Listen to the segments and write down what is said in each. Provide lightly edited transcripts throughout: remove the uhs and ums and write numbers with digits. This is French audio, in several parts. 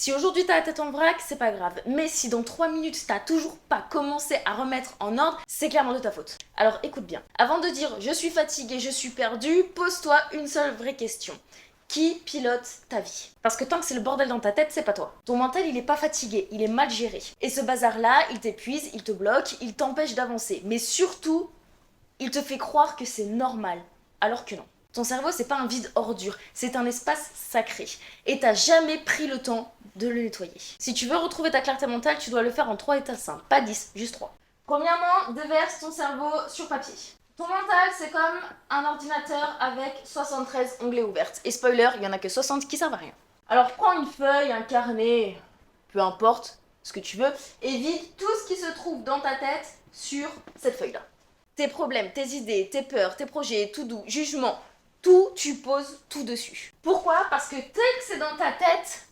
Si aujourd'hui t'as la tête en vrac, c'est pas grave. Mais si dans 3 minutes t'as toujours pas commencé à remettre en ordre, c'est clairement de ta faute. Alors écoute bien. Avant de dire je suis fatiguée, je suis perdue, pose-toi une seule vraie question. Qui pilote ta vie? Parce que tant que c'est le bordel dans ta tête, c'est pas toi. Ton mental, il est pas fatigué, il est mal géré. Et ce bazar-là, il t'épuise, il te bloque, il t'empêche d'avancer. Mais surtout, il te fait croire que c'est normal, alors que non. Ton cerveau, c'est pas un vide ordure, c'est un espace sacré. Et t'as jamais pris le temps de le nettoyer. Si tu veux retrouver ta clarté mentale, tu dois le faire en 3 états simples, pas 10, juste 3. Premièrement, déverse ton cerveau sur papier. Ton mental, c'est comme un ordinateur avec 73 onglets ouverts. Et spoiler, il y en a que 60 qui servent à rien. Alors prends une feuille, un carnet, peu importe ce que tu veux, et vide tout ce qui se trouve dans ta tête sur cette feuille-là. Tes problèmes, tes idées, tes peurs, tes projets, tout doux, jugements, tout, tu poses tout dessus. Pourquoi? Parce que dès que c'est dans ta tête,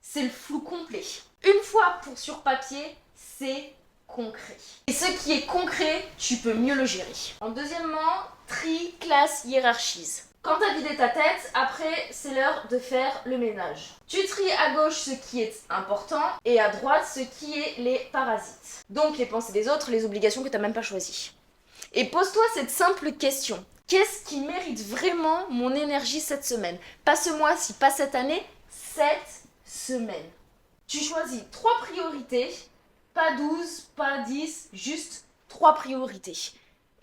c'est le flou complet. Une fois sur papier, c'est concret. Et ce qui est concret, tu peux mieux le gérer. En deuxièmement, tri, classe, hiérarchise. Quand t'as vidé ta tête, après, c'est l'heure de faire le ménage. Tu tries à gauche ce qui est important et à droite ce qui est les parasites. Donc les pensées des autres, les obligations que t'as même pas choisies. Et pose-toi cette simple question. Qu'est-ce qui mérite vraiment mon énergie cette semaine? Pas ce mois-ci, pas cette année, cette semaine. Tu choisis 3 priorités. Pas 12, pas 10, juste 3 priorités.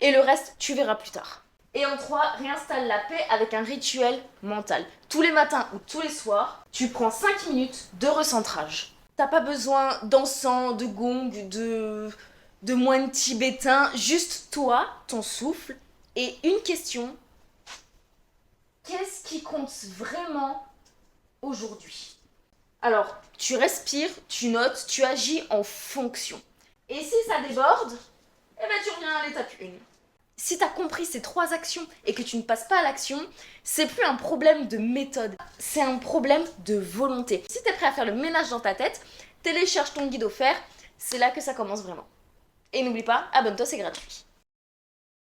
Et le reste, tu verras plus tard. Et en 3, réinstalle la paix avec un rituel mental. Tous les matins ou tous les soirs, tu prends 5 minutes de recentrage. T'as pas besoin d'encens, de gong, de moines tibétains. Juste toi, ton souffle et une question. Qu'est-ce qui compte vraiment aujourd'hui? Alors, tu respires, tu notes, tu agis en fonction. Et si ça déborde, eh ben tu reviens à l'étape 1. Si tu as compris ces 3 actions et que tu ne passes pas à l'action, c'est plus un problème de méthode, c'est un problème de volonté. Si tu es prêt à faire le ménage dans ta tête, télécharge ton guide offert, c'est là que ça commence vraiment. Et n'oublie pas, abonne-toi, c'est gratuit.